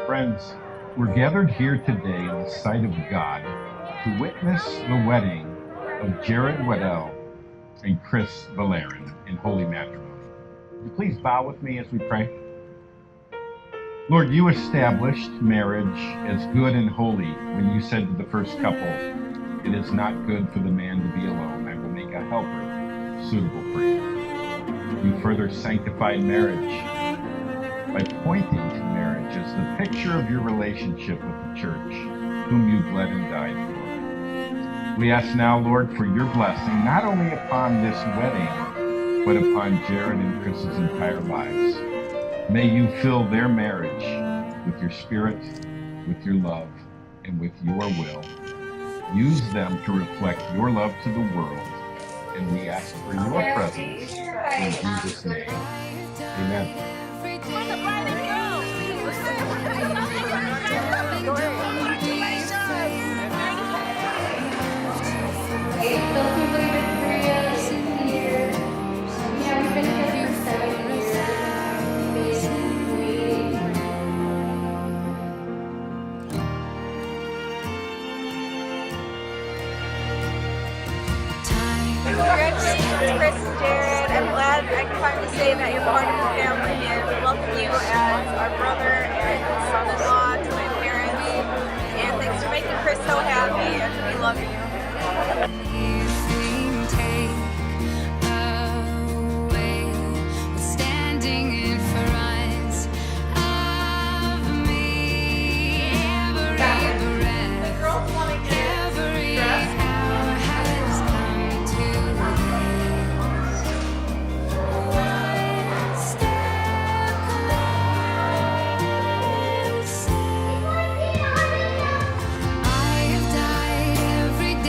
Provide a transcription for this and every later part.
Friends, we're gathered here today in the sight of God to witness the wedding of Jared Weddell and Khris in holy matrimony. Would you please bow with me as we pray? Lord, you established marriage as good and holy when you said to the first couple, "It is not good for the man to be alone. I will make a helper suitable for you." You further sanctified marriage by pointing to marriage as the picture of your relationship with the church, whom you bled and died for. We ask now, Lord, for your blessing, not only upon this wedding, but upon Jared and Chris's entire lives. May you fill their marriage with your spirit, with your love, and with your will. Use them to reflect your love to the world, and we ask for your presence in Jesus' name. Amen. Congratulations, Khris and Jared. I'm glad I can finally say that you're part of the family, and we welcome you as our brother and son-in-law to my parents. And thanks for making Khris so happy, and we love you. I have died every day.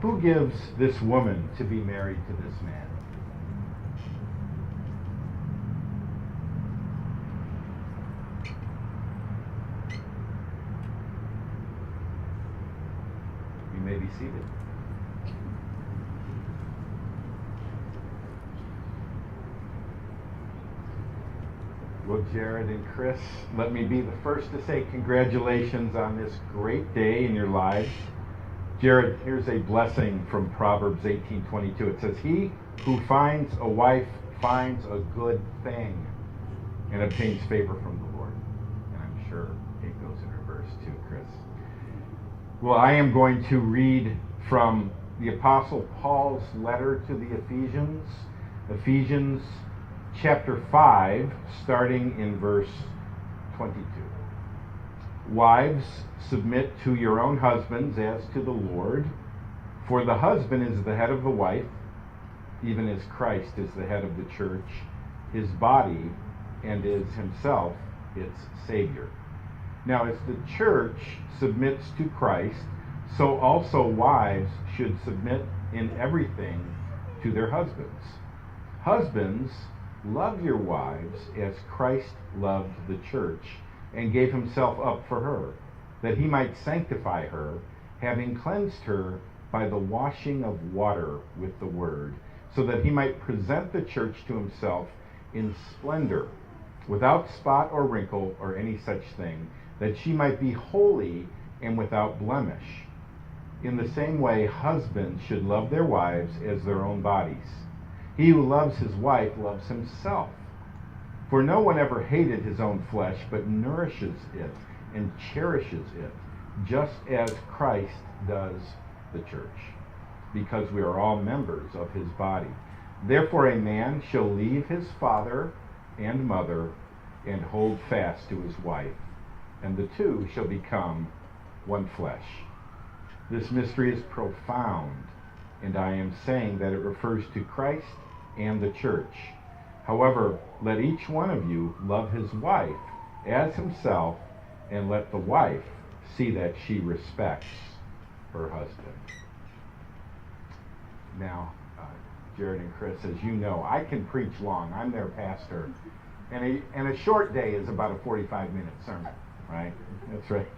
Who gives this woman to be married to this man? You may be seated. Well, Jared and Khris, let me be the first to say congratulations on this great day in your lives. Jared, here's a blessing from Proverbs 18:22. It says, "He who finds a wife finds a good thing and obtains favor from the Lord." And I'm sure it goes in reverse too, Khris. Well, I am going to read from the Apostle Paul's letter to the Ephesians chapter 5, starting in verse 22. "Wives, submit to your own husbands as to the Lord, for the husband is the head of the wife, even as Christ is the head of the church, his body, and is himself its Savior. Now, as the church submits to Christ, so also wives should submit in everything to their husbands. Husbands, love your wives as Christ loved the church and gave himself up for her, that he might sanctify her, having cleansed her by the washing of water with the word, so that he might present the church to himself in splendor, without spot or wrinkle or any such thing, that she might be holy and without blemish. In the same way, husbands should love their wives as their own bodies. He who loves his wife loves himself. For no one ever hated his own flesh, but nourishes it and cherishes it, just as Christ does the church, because we are all members of his body. Therefore a man shall leave his father and mother and hold fast to his wife, and the two shall become one flesh. This mystery is profound, and I am saying that it refers to Christ and the church. However, let each one of you love his wife as himself, and let the wife see that she respects her husband." Now, Jared and Khris, as you know, I can preach long. I'm their pastor. And a short day is about a 45-minute sermon, right? That's right.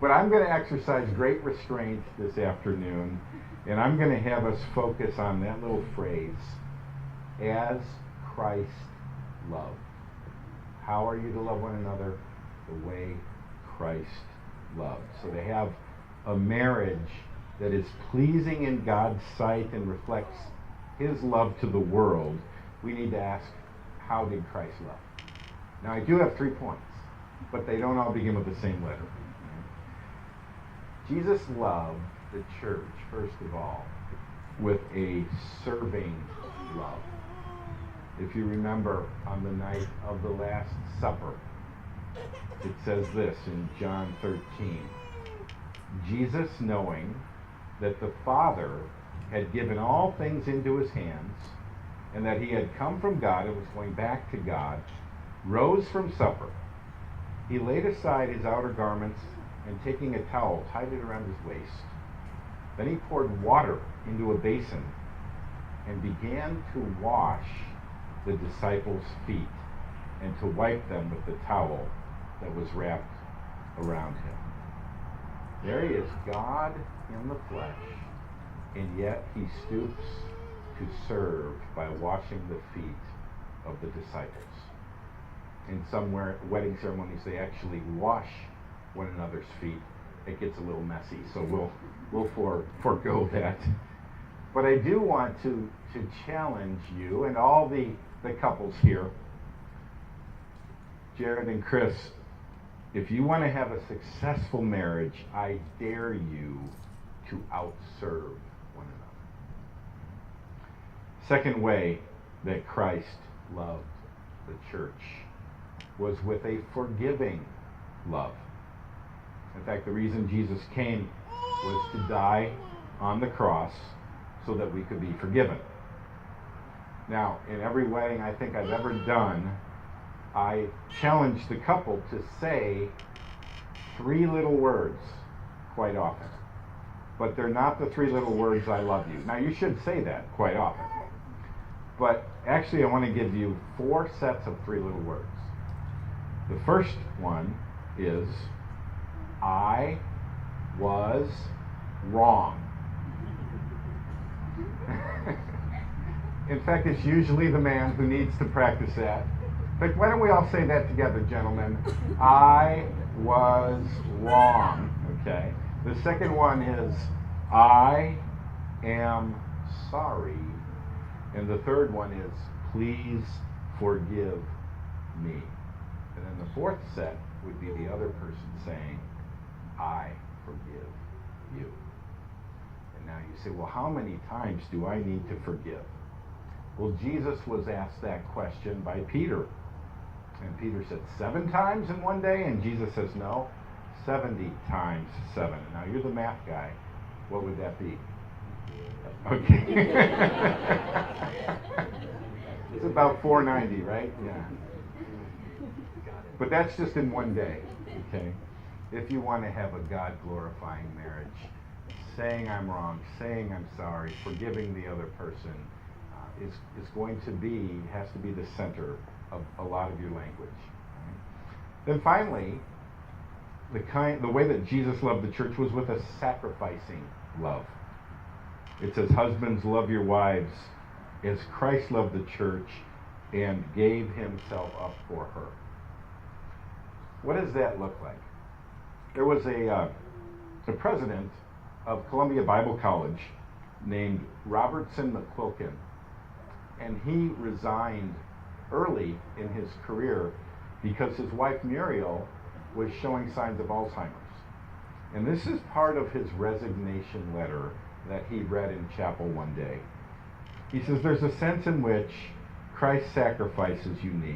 But I'm going to exercise great restraint this afternoon, and I'm going to have us focus on that little phrase, as Christ loved. How are you to love one another? The way Christ loved. So to have a marriage that is pleasing in God's sight and reflects his love to the world, we need to ask, how did Christ love? Now, I do have 3 points, but they don't all begin with the same letter. Jesus loved the church, first of all, with a serving love. If you remember, on the night of the Last Supper, it says this in John 13. Jesus, knowing that the Father had given all things into his hands, and that he had come from God and was going back to God, rose from supper. He laid aside his outer garments, and taking a towel, tied it around his waist. Then he poured water into a basin and began to wash the disciples' feet and to wipe them with the towel that was wrapped around him. There he is, God in the flesh, and yet he stoops to serve by washing the feet of the disciples. In some wedding ceremonies, they actually wash one another's feet, it gets a little messy. So we'll forego that. But I do want to challenge you and all the couples here, Jared and Khris, if you want to have a successful marriage, I dare you to outserve one another. Second way that Christ loved the church was with a forgiving love. In fact, the reason Jesus came was to die on the cross so that we could be forgiven. Now, in every wedding I think I've ever done, I challenge the couple to say 3 little words quite often. But they're not the 3 little words, I love you. Now, you should say that quite often. But actually, I want to give you 4 sets of 3 little words. The first one is, I was wrong. In fact, it's usually the man who needs to practice that. In fact, why don't we all say that together, gentlemen? I was wrong. Okay. The second one is, I am sorry. And the third one is, please forgive me. And then the fourth set would be the other person saying, I forgive you. And now you say, well, how many times do I need to forgive? Well, Jesus was asked that question by Peter. And Peter said, 7 times in one day? And Jesus says, no, 70 times 7. Now, you're the math guy. What would that be? Okay. It's about 490, right? Yeah. But that's just in one day, okay? If you want to have a God-glorifying marriage, saying I'm wrong, saying I'm sorry, forgiving the other person, is going to be, has to be the center of a lot of your language. Right? Then finally, the way that Jesus loved the church was with a sacrificing love. It says, husbands, love your wives as Christ loved the church and gave himself up for her. What does that look like? There was a president of Columbia Bible College named Robertson McQuilkin, and he resigned early in his career because his wife Muriel was showing signs of Alzheimer's. And this is part of his resignation letter that he read in chapel one day. He says, there's a sense in which Christ's sacrifice is unique.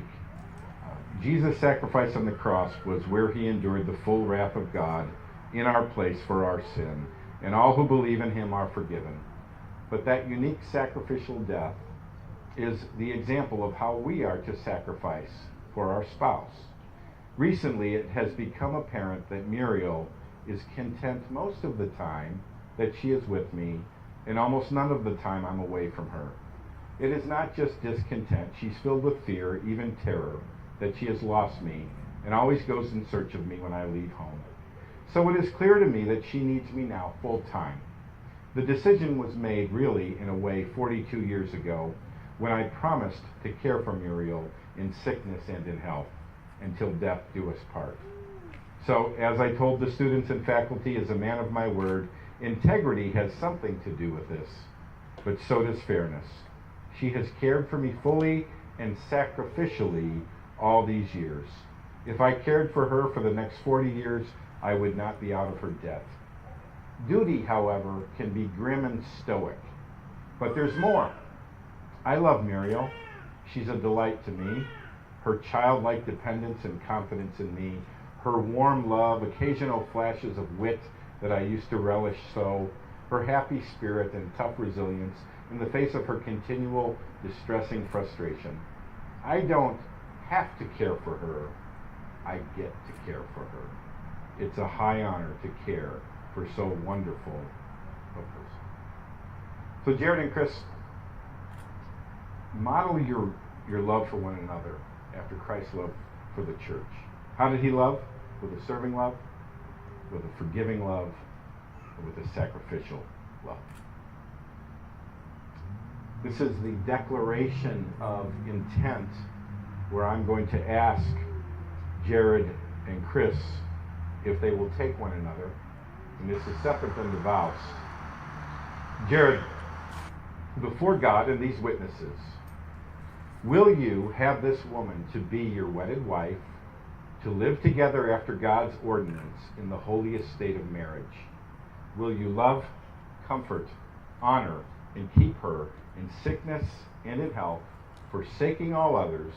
Jesus' sacrifice on the cross was where he endured the full wrath of God in our place for our sin, and all who believe in him are forgiven. But that unique sacrificial death is the example of how we are to sacrifice for our spouse. Recently, it has become apparent that Muriel is content most of the time that she is with me, and almost none of the time I'm away from her. It is not just discontent. She's filled with fear, even terror, that she has lost me, and always goes in search of me when I leave home. So it is clear to me that she needs me now full time. The decision was made really, in a way, 42 years ago, when I promised to care for Muriel in sickness and in health, until death do us part. So, as I told the students and faculty, as a man of my word, integrity has something to do with this, but so does fairness. She has cared for me fully and sacrificially all these years. If I cared for her for the next 40 years, I would not be out of her debt. Duty, however, can be grim and stoic. But there's more. I love Muriel. She's a delight to me. Her childlike dependence and confidence in me, her warm love, occasional flashes of wit that I used to relish so, her happy spirit and tough resilience in the face of her continual distressing frustration. I don't have to care for her. I get to care for her. It's a high honor to care for so wonderful a person. So Jared and Khris, model your love for one another after Christ's love for the church. How did he love? With a serving love, with a forgiving love, and with a sacrificial love. This is the declaration of intent where I'm going to ask Jared and Khris if they will take one another. And this is separate from the vows. Jared, before God and these witnesses, will you have this woman to be your wedded wife, to live together after God's ordinance in the holiest state of marriage? Will you love, comfort, honor, and keep her in sickness and in health, forsaking all others,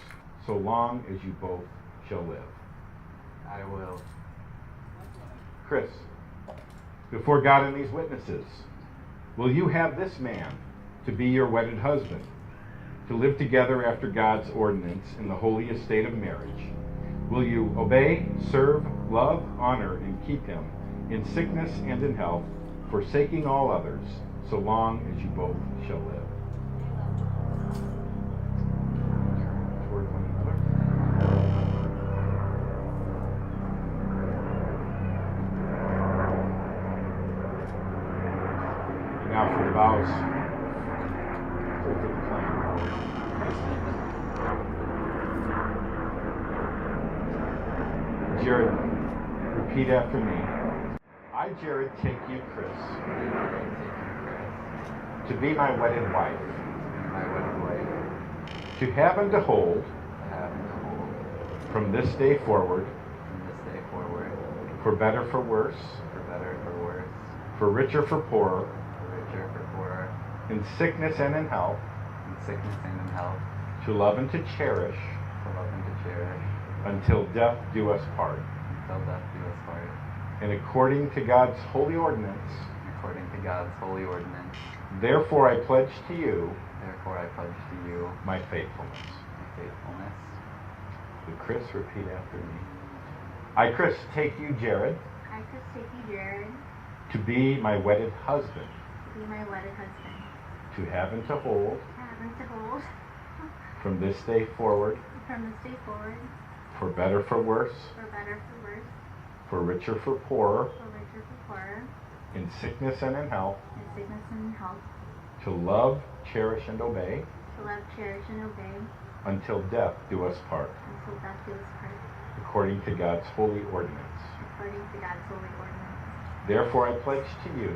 so long as you both shall live? I will. Khris, before God and these witnesses, will you have this man to be your wedded husband, to live together after God's ordinance in the holiest state of marriage? Will you obey, serve, love, honor, and keep him in sickness and in health, forsaking all others, so long as you both shall live? Toward one another. Now for the vows. For the plan. Jared, repeat after me. I, Jared, take you, Khris, to be my wedded wife, to have and to hold, from this day forward, for better, for worse, for richer, for poorer, in sickness and in health, to love and to cherish, until death do us part. And according to God's holy ordinance, therefore I pledge to you my faithfulness. And Khris, repeat after me. I, Khris, take you, Jared, to be my wedded husband, to have and to hold, from this day forward, for better, for worse, for richer, for poorer, in sickness and in health, to love, cherish, and obey, until death do us part, according to God's holy ordinance. Therefore I pledge to you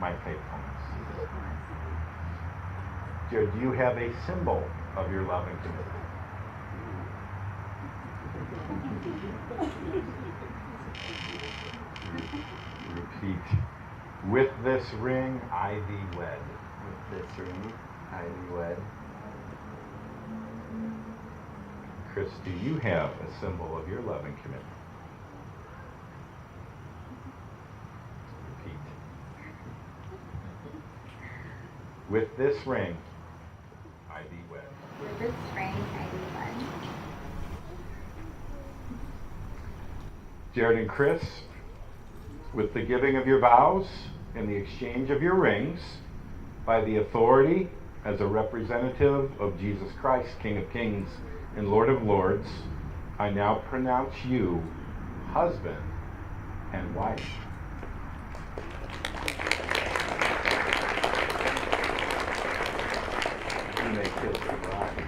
my faithfulness. Jared, do you have a symbol of your love and commitment? Repeat. With this ring I thee wed. Khris, do you have a symbol of your love and commitment? Repeat. With this ring I thee wed. Jared and Khris, with the giving of your vows and the exchange of your rings, by the authority as a representative of Jesus Christ, King of Kings and Lord of Lords, I now pronounce you husband and wife. You may kiss the bride.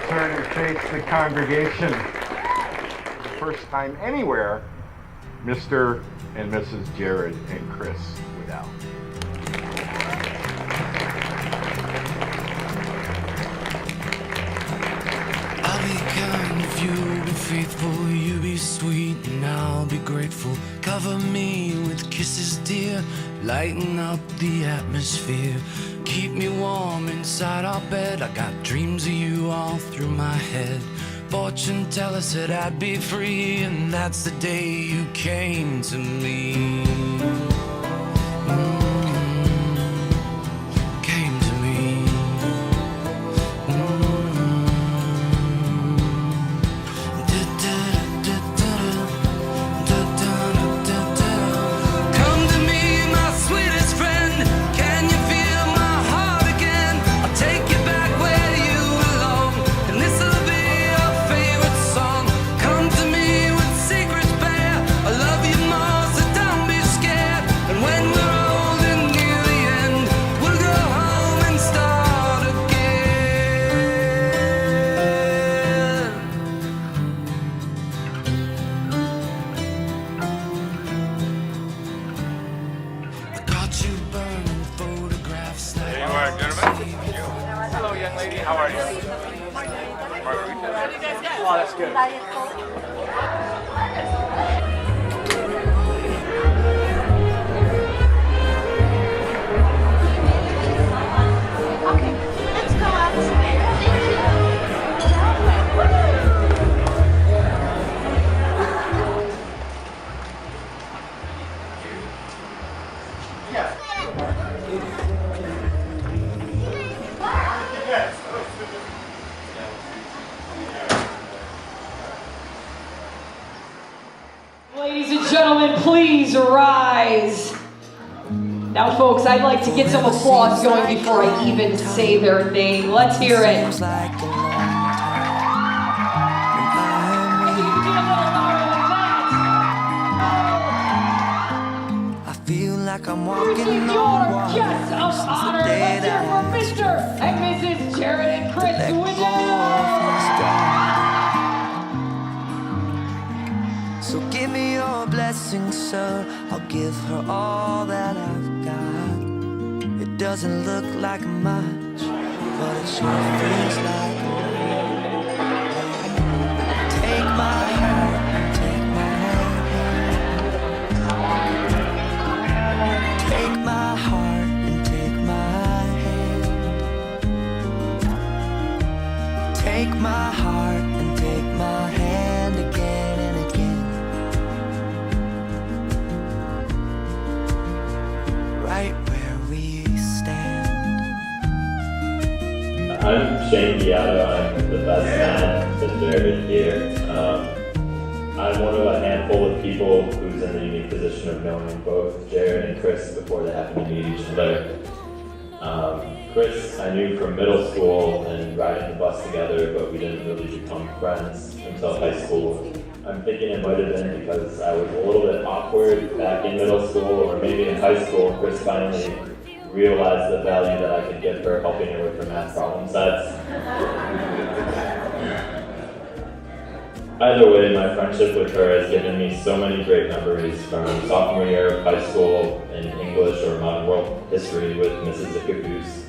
Turn and face the congregation. For the first time anywhere, Mr. and Mrs. Jared and Khris Waddell. I'll be kind if you be faithful, you be sweet and I'll be grateful. Cover me with kisses, dear, lighten up the atmosphere. Keep me warm inside our bed. I got dreams of you all through my head. Fortune teller said I'd be free, and that's the day you came to me. Came to me. Come to me, my sweetest friend. Can you feel my heart again? I'll take you back where you belong, and this'll be your favorite song. Come to me with secrets bare. I love you more, so don't be scared. And when we're old young lady. How are you? Margarita. Oh, that's good. Okay, let's go upstairs. Ladies and gentlemen, please rise. Now, folks, I'd like to get some applause going before I even say their name. Let's hear it. Seems like a long time. If you can be a little louder than that. I feel like I'm walking With on your water guests of since the honor, day let's hear that from I Mr. and Mrs. Jared and Khris let go Wheaton. of his God. So give me your blessing, sir. I'll give her all that I've got. It doesn't look like much, but it sure feels like a lot. Take my heart and take my hand. Take my heart and take my hand. Take my heart and take my hand again and again. Right where we stand. I'm Shane Giotto. I'm the best man that's been here. I'm one of a handful of people who's in the unique position of knowing both Jared and Khris before they happen to meet each other. Khris I knew from middle school and riding the bus together, but we didn't really become friends until high school. I'm thinking it might have been because I was a little bit awkward back in middle school or maybe in high school. Khris finally realized the value that I could give her helping her with her math problem sets. Either way, my friendship with her has given me so many great memories from sophomore year of high school in English or modern world history with Mrs. Ickaboos,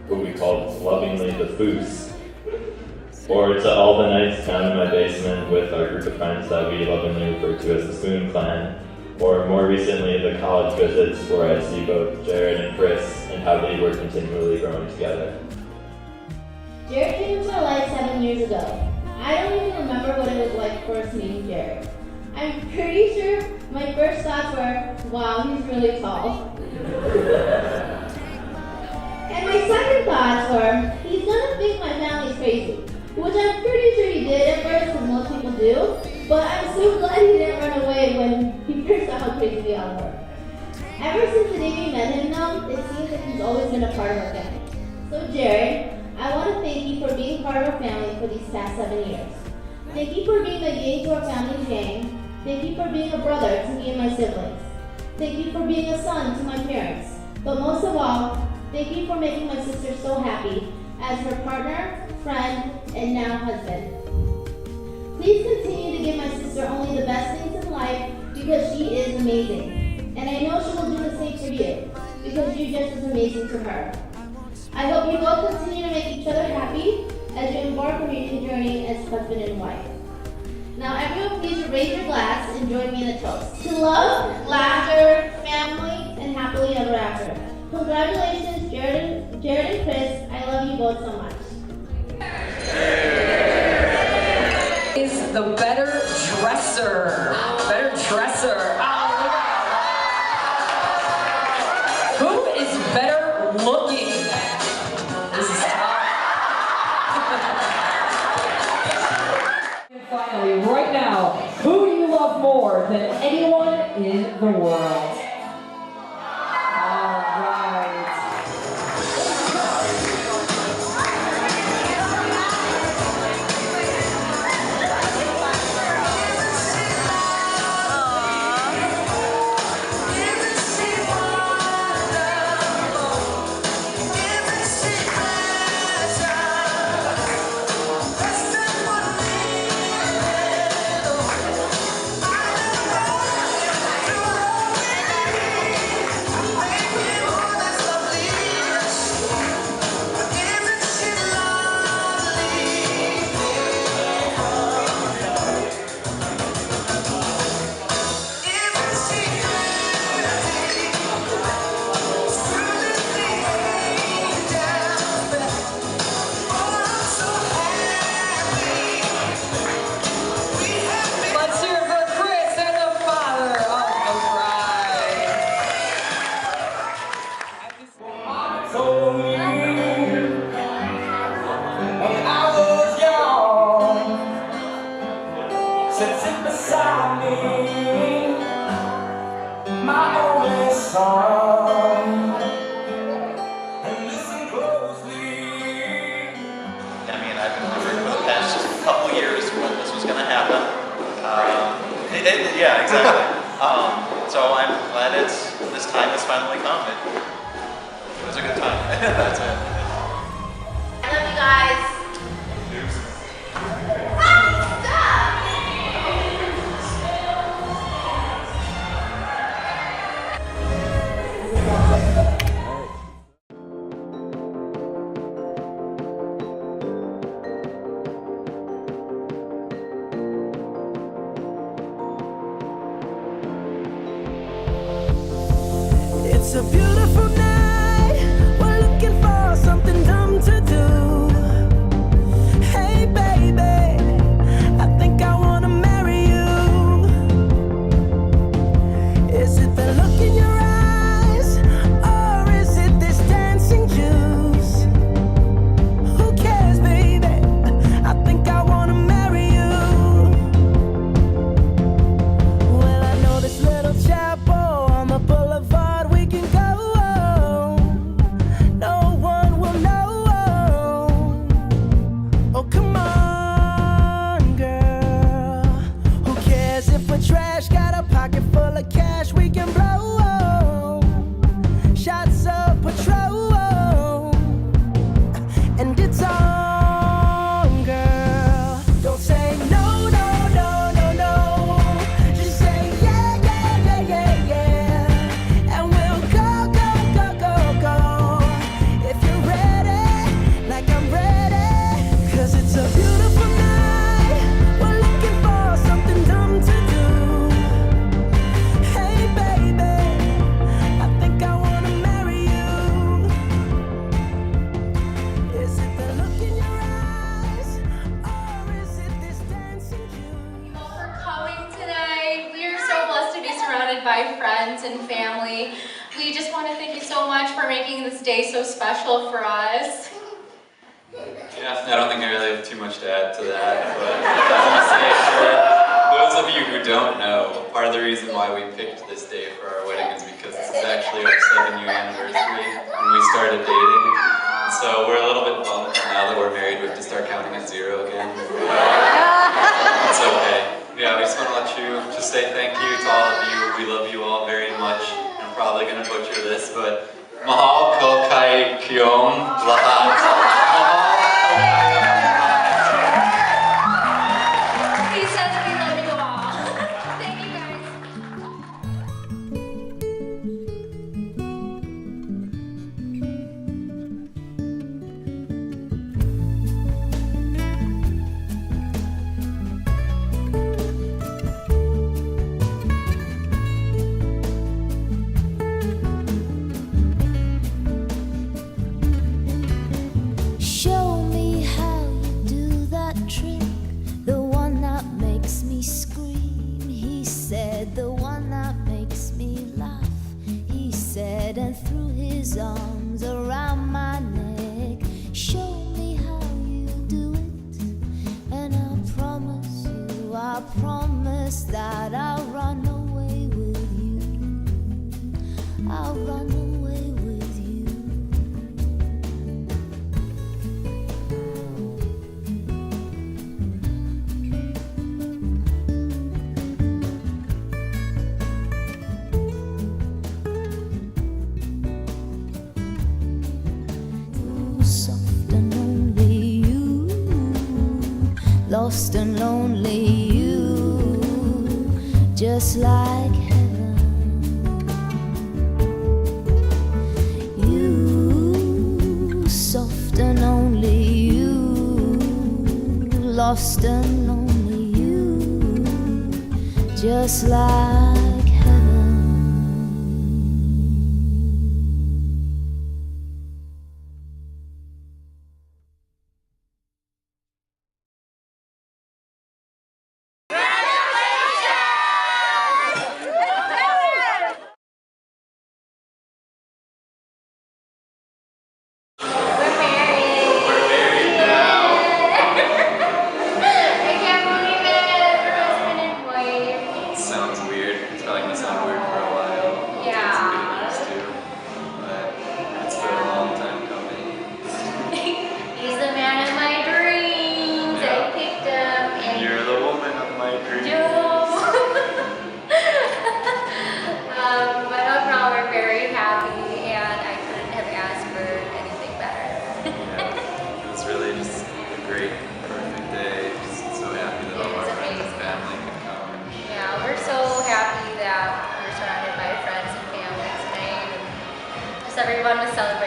who we called lovingly the Foos. Or to all the nights down in my basement with our group of friends that we lovingly refer to as the Spoon Clan. Or more recently, the college visits where I see both Jared and Khris and how they were continually growing together. Jared came into my life 7 years ago. I don't even remember what it was like first meeting Jared. I'm pretty sure my first thoughts were, wow, he's really tall. And my second thoughts were, he's gonna think my family's crazy. Which I'm pretty sure he did at first, as most people do. But I'm so glad he didn't run away when he first saw how crazy we all were. Ever since the day we met him now, it seems like he's always been a part of our family. So Jared, I want to thank you for being part of our family for these past 7 years. Thank you for being the yin to our family's yang. Thank you for being a brother to me and my siblings. Thank you for being a son to my parents. But most of all, thank you for making my sister so happy as her partner, friend, and now husband. Please continue to give my sister only the best things in life because she is amazing. And I know she will do the same for you because you're just as amazing to her. I hope you both continue to make each other happy as you embark on your new journey as husband and wife. Now everyone please raise your glass and join me in a toast. To love, laughter, family, and happily ever after. Congratulations, Jared and Khris. I love you both so much. Is the better dresser. Better dresser. Who is better looking? This is tough. And finally, right now, who do you love more than anyone in the world? All right. Yeah, exactly. So I'm glad this time has finally come. It was a good time. That's it. I love you guys. It's a beautiful night. We're looking for something dumb to do. Hey baby, I think I wanna marry you. Is it the look in your eyes, or is it this dancing juice? Who cares, baby? I think I wanna marry you. Well, I know this little chapel on the boulevard we can go. No one will know. Oh, come on, girl. Who cares if we're trash? Got a pocket full of cash we can blow. Shots of Patrol, and it's on, girl. Don't say no, no, no, no, no. Just say yeah, yeah, yeah, yeah, yeah. And we'll go, go, go, go, go. If you're ready, like I'm ready. 'Cause it's a beautiful night. We're looking for something dumb to do. Hey baby, I think I wanna marry you. Is it the look in your eyes, or is it this dancing juice? For coming tonight. We are so blessed to be surrounded by friends and family. We just want to thank you so much for making this day so special for us. Yeah, I don't think I really have too much to add to that, but I want to say for those of you who don't know, part of the reason why we picked this day for our wedding is because this is actually our 7-year anniversary when we started dating. And so we're a little bit bummed that now that we're married we have to start counting at 0 again. It's okay. Yeah, we just want to let you just say thank you to all of you. We love you all very much. I'm probably going to butcher this, but Mahal Kokai Kyom Lahat. He says we love you all. Thank you guys. Show me how you do that trick, the one that makes me scream. He said, the one that makes me laugh. He said, and threw his arms around my neck. Show me how you do it, and I promise that I'll run away with you. I'll run away with you. Soft and only you, lost and lonely you, just like heaven. You, soft and only you, lost and lonely you, just like heaven. I can't believe it. We're husband and wife. Sounds weird. everyone was celebrating